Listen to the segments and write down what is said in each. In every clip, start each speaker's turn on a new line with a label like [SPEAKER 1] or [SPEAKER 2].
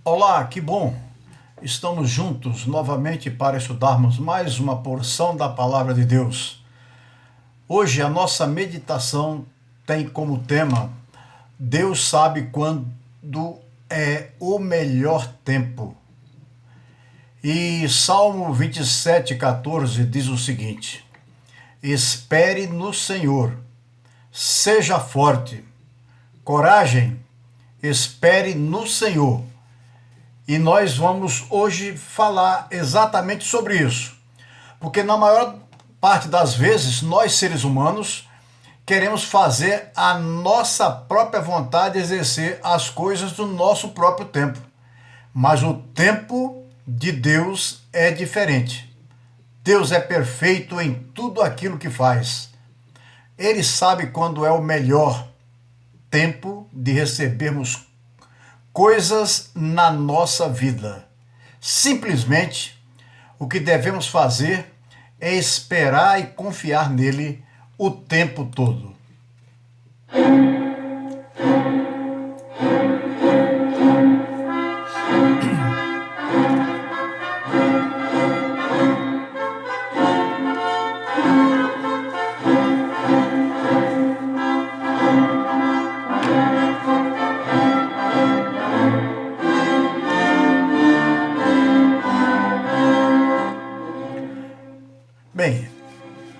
[SPEAKER 1] Olá, que bom! Estamos juntos novamente para estudarmos mais uma porção da Palavra de Deus. Hoje a nossa meditação tem como tema Deus sabe quando é o melhor tempo. E Salmo 27:14 diz o seguinte: Espere no Senhor, seja forte, coragem, espere no Senhor. E nós vamos hoje falar exatamente sobre isso. Porque na maior parte das vezes, nós seres humanos queremos fazer a nossa própria vontade, exercer as coisas do nosso próprio tempo. Mas o tempo de Deus é diferente. Deus é perfeito em tudo aquilo que faz. Ele sabe quando é o melhor tempo de recebermos coisas na nossa vida. Simplesmente, o que devemos fazer é esperar e confiar nele o tempo todo. Bem,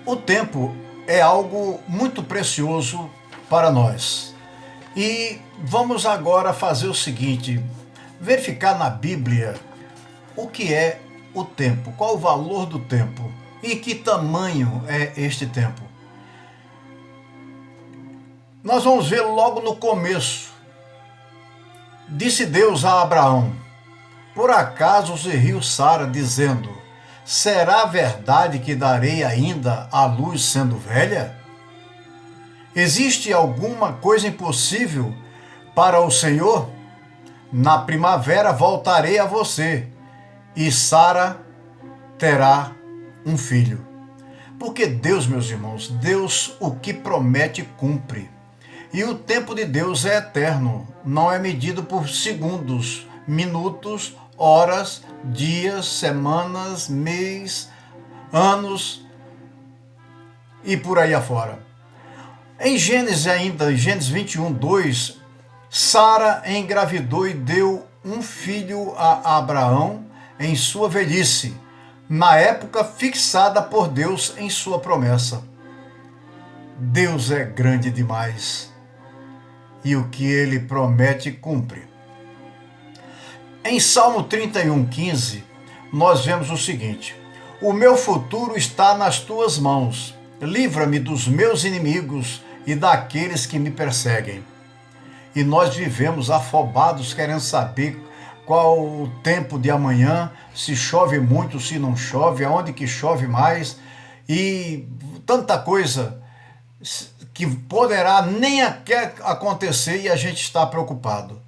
[SPEAKER 1] o tempo é algo muito precioso para nós. E vamos agora fazer o seguinte: verificar na Bíblia o que é o tempo, qual o valor do tempo e que tamanho é este tempo. Nós vamos ver logo no começo. Disse Deus a Abraão: Por acaso se riu Sara, dizendo: Será verdade que darei ainda à luz sendo velha? Existe alguma coisa impossível para o Senhor? Na primavera voltarei a você, e Sara terá um filho. Porque Deus, meus irmãos, Deus o que promete cumpre. E o tempo de Deus é eterno, não é medido por segundos, minutos, horas, dias, semanas, mês, anos e por aí afora. Em Gênesis ainda, em Gênesis 21:2, Sara engravidou e deu um filho a Abraão em sua velhice, na época fixada por Deus em sua promessa. Deus é grande demais e o que ele promete cumpre. Em Salmo 31:15, nós vemos o seguinte: O meu futuro está nas tuas mãos. Livra-me dos meus inimigos e daqueles que me perseguem. E nós vivemos afobados querendo saber qual o tempo de amanhã, se chove muito, se não chove, aonde que chove mais, e tanta coisa que poderá nem acontecer e a gente está preocupado.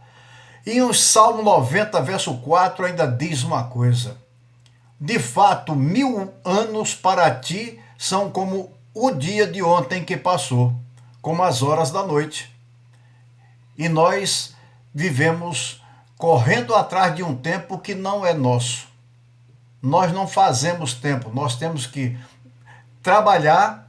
[SPEAKER 1] E o Salmo 90, verso 4, ainda diz uma coisa: De fato, 1000 anos para ti são como o dia de ontem que passou, como as horas da noite. E nós vivemos correndo atrás de um tempo que não é nosso. Nós não fazemos tempo, nós temos que trabalhar,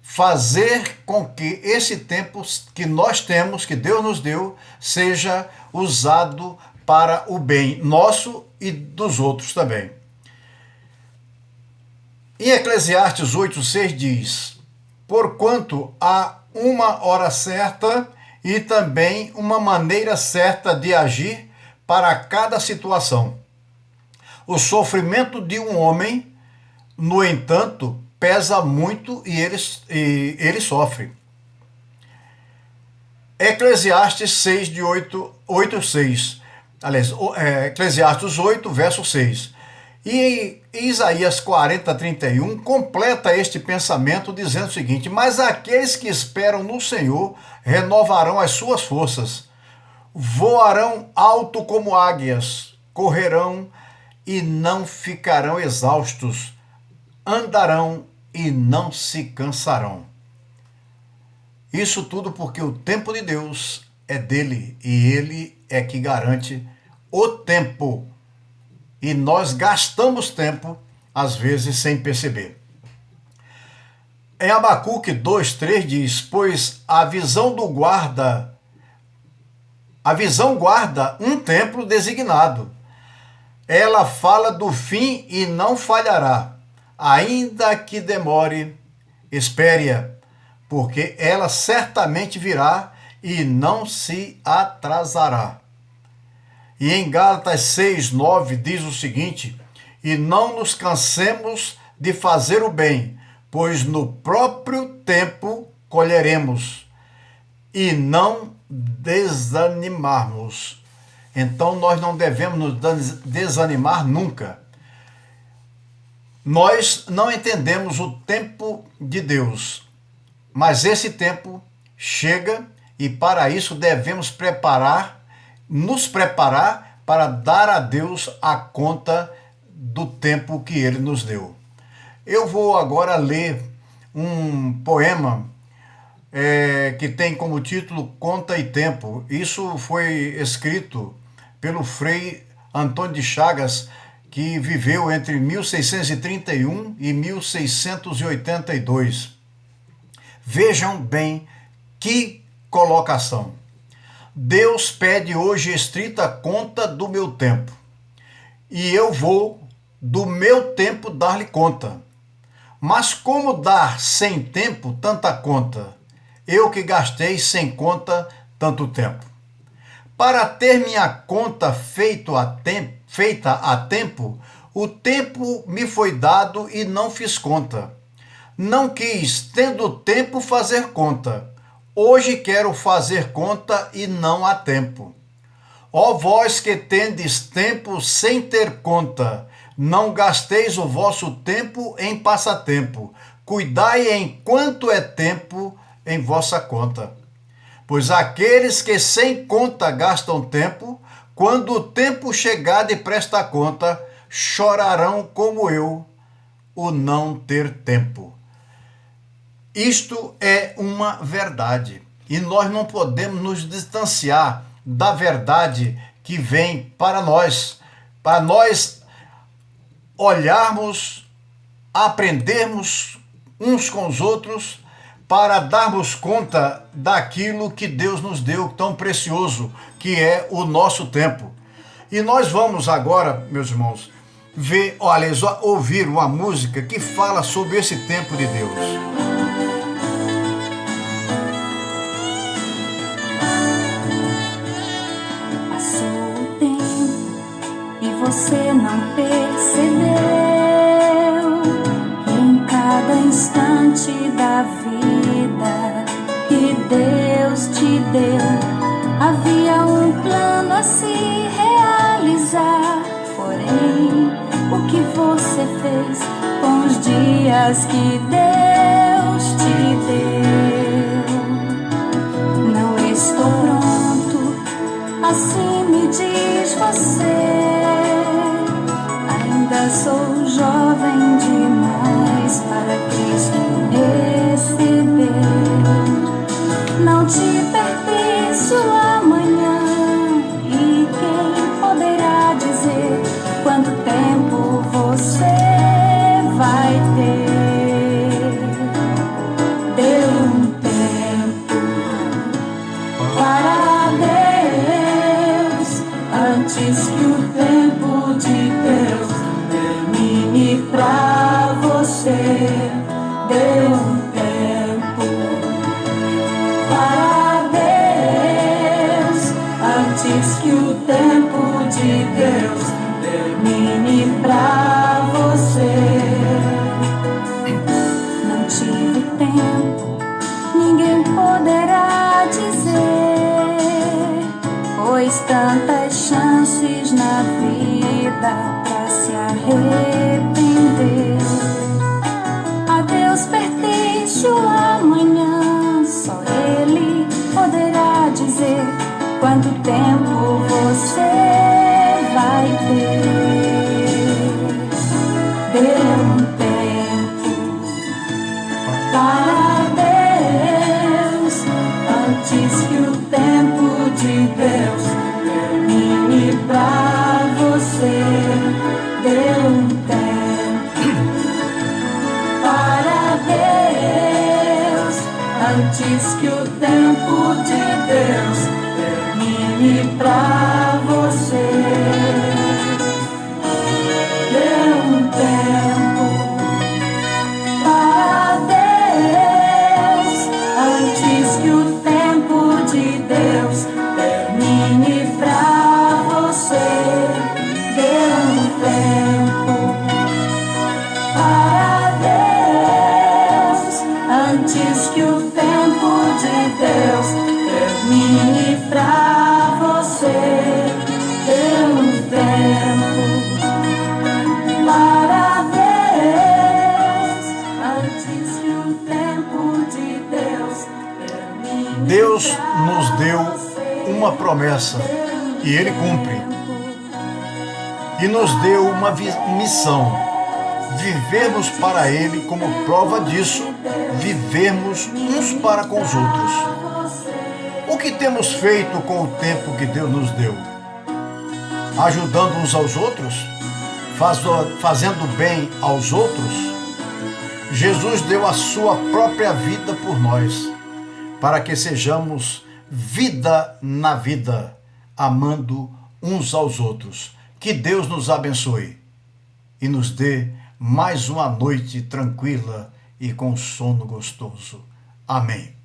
[SPEAKER 1] fazer com que esse tempo que nós temos, que Deus nos deu, seja usado para o bem nosso e dos outros também. Em Eclesiastes 8:6 diz: Porquanto há uma hora certa e também uma maneira certa de agir para cada situação. O sofrimento de um homem, no entanto, pesa muito e ele sofre. Eclesiastes 6, de 8:6. Aliás, Eclesiastes 8, verso 6. E Isaías 40:31 completa este pensamento dizendo o seguinte: Mas aqueles que esperam no Senhor renovarão as suas forças, voarão alto como águias, correrão e não ficarão exaustos, andarão e não se cansarão. Isso tudo porque o tempo de Deus é dele e ele é que garante o tempo. E nós gastamos tempo, às vezes, sem perceber. Em Abacuque 2:3 diz: pois a visão guarda um tempo designado. Ela fala do fim e não falhará. Ainda que demore, espere-a, porque ela certamente virá e não se atrasará. E em Gálatas 6:9 diz o seguinte: e não nos cansemos de fazer o bem, pois no próprio tempo colheremos, e não desanimarmos. Então nós não devemos nos desanimar nunca. Nós não entendemos o tempo de Deus, mas esse tempo chega e para isso devemos nos preparar para dar a Deus a conta do tempo que Ele nos deu. Eu vou agora ler um poema que tem como título Conta e Tempo. Isso foi escrito pelo Frei Antônio de Chagas, que viveu entre 1631 e 1682. Vejam bem que colocação. Deus pede hoje estrita conta do meu tempo, e eu vou do meu tempo dar-lhe conta. Mas como dar sem tempo tanta conta? Eu que gastei sem conta tanto tempo. Para ter minha conta feita a tempo, o tempo me foi dado e não fiz conta. Não quis, tendo tempo, fazer conta. Hoje quero fazer conta e não há tempo. Ó vós que tendes tempo sem ter conta, não gasteis o vosso tempo em passatempo. Cuidai enquanto é tempo em vossa conta. Pois aqueles que sem conta gastam tempo, quando o tempo chegar de prestar conta, chorarão como eu, o não ter tempo. Isto é uma verdade, e nós não podemos nos distanciar da verdade que vem para nós olharmos, aprendermos uns com os outros, para darmos conta daquilo que Deus nos deu tão precioso, que é o nosso tempo. E nós vamos agora, meus irmãos, ouvir uma música que fala sobre esse tempo de Deus.
[SPEAKER 2] Passou o tempo e você não percebeu que em cada instante da vida que Deus te deu havia um plano a se realizar. Porém, o que você fez com os dias que Deus te deu? Não estou pronto, assim me diz você. Ainda sou jovem demais para Cristo receber. Não te pertenço amanhã, e quem poderá dizer quanto tempo você vai ter? Deu um tempo para Deus, antes que o tempo de Deus termine pra você. Deu um tempo para Deus, antes que o tempo de Deus termine pra você. Não tive tempo, ninguém poderá dizer, pois tantas chances na vida pra se arrepender. A Deus pertence o amanhã, só Ele poderá dizer quanto tempo você vai ter. Deu um tempo para Deus, antes que o tempo de Deus termine pra antes que o tempo de Deus termine pra você. Dê um tempo para Deus, antes que o tempo de Deus termine pra você. Dê um tempo para Deus, antes que o tempo de Deus termine pra você. Dê um tempo para Deus, antes que o tempo de Deus termine.
[SPEAKER 1] Deus nos deu uma promessa e Ele cumpre. E nos deu uma missão: vivermos para Ele. Como prova disso, vivermos uns para com os outros. O que temos feito com o tempo que Deus nos deu? Ajudando uns aos outros? Fazendo bem aos outros? Jesus deu a sua própria vida por nós, para que sejamos vida na vida, amando uns aos outros. Que Deus nos abençoe e nos dê mais uma noite tranquila e com sono gostoso. Amém.